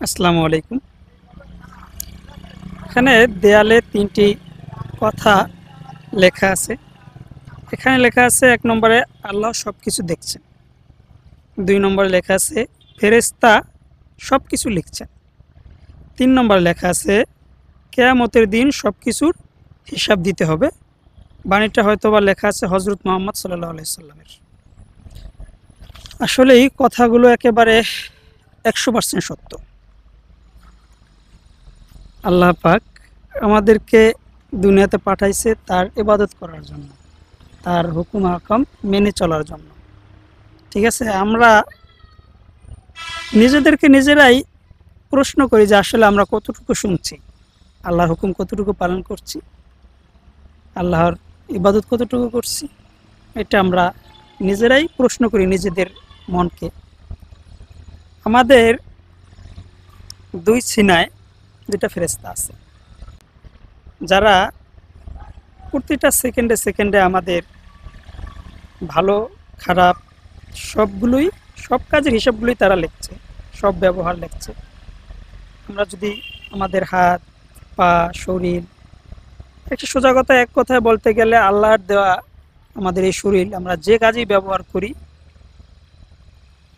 আসসালামু আলাইকুম। এখানে দেয়ালে তিনটি কথা লেখা আছে। এখানে লেখা আছে, এক নম্বরে আল্লাহ সব কিছু দেখছেন, 2 নম্বরে লেখা আছে ফেরেশতা সব কিছু লিখছেন, 3 নম্বরে লেখা আছে কিয়ামতের দিন সব কিছুর হিসাব দিতে হবে। বাণীটা হয়তো বা লেখা আছে হজরত মুহাম্মদ সাল্লাল্লাহু আলাইহি সাল্লামের। আসলে এই কথাগুলো একেবারে 100% সত্য। আল্লাহ পাক আমাদেরকে দুনিয়াতে পাঠাইছে তার ইবাদত করার জন্য, তার হুকুম হাকাম মেনে চলার জন্য। ঠিক আছে, আমরা নিজেদেরকে নিজেরাই প্রশ্ন করি যে আসলে আমরা কতটুকু শুনছি, আল্লাহর হুকুম কতটুকু পালন করছি, আল্লাহর ইবাদত কতটুকু করছি। এটা আমরা নিজেরাই প্রশ্ন করি নিজেদের মনকে। আমাদের 2 সিনায় 2টা ফেরেশতা আছে, যারা প্রতিটা সেকেন্ডে সেকেন্ডে আমাদের ভালো খারাপ সব কাজের হিসাবগুলোই তারা লিখছে, সব ব্যবহার লিখছে। আমরা যদি আমাদের হাত পা শরীর, একটা সোজা কথা, এক কথায় বলতে গেলে আল্লাহর দেওয়া আমাদের এই শরীর, আমরা যে কাজেই ব্যবহার করি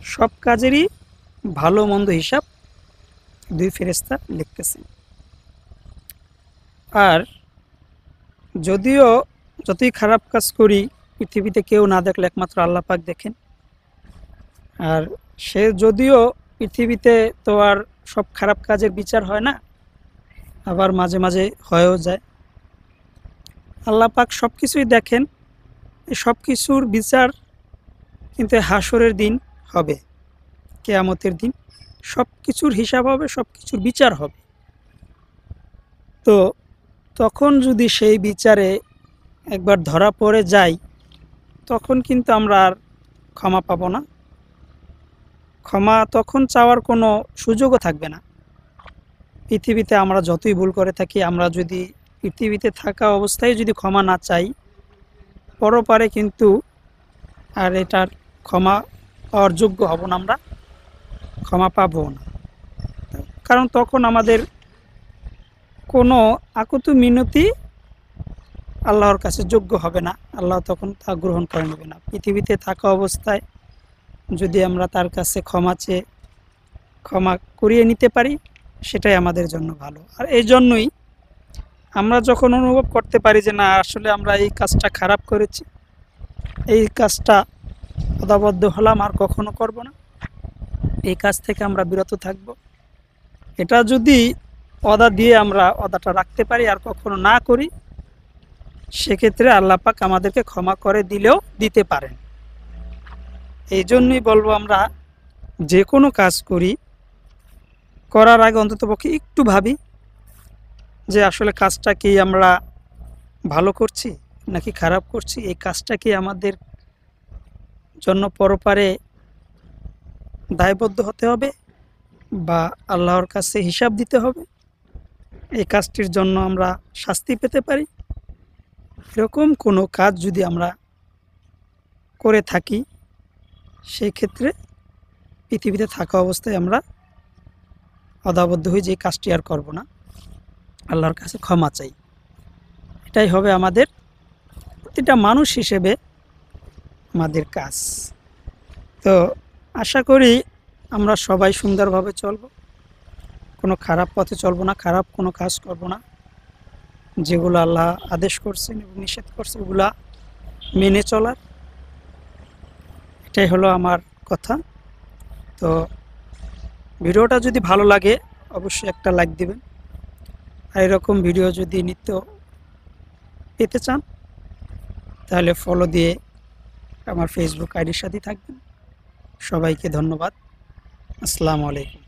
সব কাজেরই ভালো মন্দ হিসাব 2 ফেরেশতা লিখতেছে। আর যদিও যতই খারাপ কাজ করি পৃথিবীতে কেউ না দেখলে একমাত্র আল্লাহ পাক দেখেন। আর সে যদিও পৃথিবীতে তো আর সব খারাপ কাজের বিচার হয় না, আবার মাঝে মাঝে হয়েও যায়। আল্লাহ পাক সব কিছুই দেখেন। এই সব কিছুর বিচার কিন্তু হাসরের দিন হবে, কিয়ামতের দিন সব কিছুর হিসাব হবে, সব কিছুর বিচার হবে। তো তখন যদি সেই বিচারে একবার ধরা পড়ে যাই, তখন কিন্তু আমরা আর ক্ষমা পাবো না। ক্ষমা তখন চাওয়ার কোনো সুযোগও থাকবে না। পৃথিবীতে আমরা যতই ভুল করে থাকি, আমরা যদি পৃথিবীতে থাকা অবস্থায় যদি ক্ষমা না চাই, পরপারে কিন্তু আর এটার ক্ষমা পাওয়ার যোগ্য হব না, আমরা ক্ষমা পাবো না। কারণ তখন আমাদের কোনো আকুতি মিনতি আল্লাহর কাছে যোগ্য হবে না, আল্লাহ তখন তা গ্রহণ করে নেবে না। পৃথিবীতে থাকা অবস্থায় যদি আমরা তার কাছে ক্ষমা চেয়ে ক্ষমা করিয়ে নিতে পারি, সেটাই আমাদের জন্য ভালো। আর এই জন্যই আমরা যখন অনুভব করতে পারি যে না, আসলে আমরা এই কাজটা খারাপ করেছি, এই কাজটা অদাবদ্ধ হলাম, আর কখনো করব না, এই কাজ থেকে আমরা বিরত থাকব, এটা যদি ওয়াদা দিয়ে আমরা ওয়াদাটা রাখতে পারি আর কখনো না করি, সেক্ষেত্রে আল্লাহ পাক আমাদেরকে ক্ষমা করে দিলেও দিতে পারেন। এই জন্যই বলবো, আমরা যে কোনো কাজ করি, করার আগে অন্ততপক্ষে একটু ভাবি যে আসলে কাজটা কি আমরা ভালো করছি নাকি খারাপ করছি, এই কাজটা কি আমাদের জন্য পরপারে দায়বদ্ধ হতে হবে বা আল্লাহর কাছে হিসাব দিতে হবে, এই কাজটির জন্য আমরা শাস্তি পেতে পারি। এরকম কোনো কাজ যদি আমরা করে থাকি, সেই ক্ষেত্রে পৃথিবীতে থাকা অবস্থায় আমরা অদাবদ্ধ হয়ে যে কাজটি আর করব না, আল্লাহর কাছে ক্ষমা চাই। এটাই হবে আমাদের প্রতিটা মানুষ হিসেবে আমাদের কাজ। তো আশা করি আমরা সবাই সুন্দরভাবে চলব, কোনো খারাপ পথে চলব না, খারাপ কোনো কাজ করব না। যেগুলো আল্লাহ আদেশ করছেন এবং নিষেধ করছে ওগুলা মেনে চলার, এটাই হলো আমার কথা। তো ভিডিওটা যদি ভালো লাগে অবশ্যই একটা লাইক দিবেন। আর এরকম ভিডিও যদি নিত্য পেতে চান তাহলে ফলো দিয়ে আমার ফেসবুক আইডির সাথে থাকবেন। সবাইকে ধন্যবাদ। আসসালামু আলাইকুম।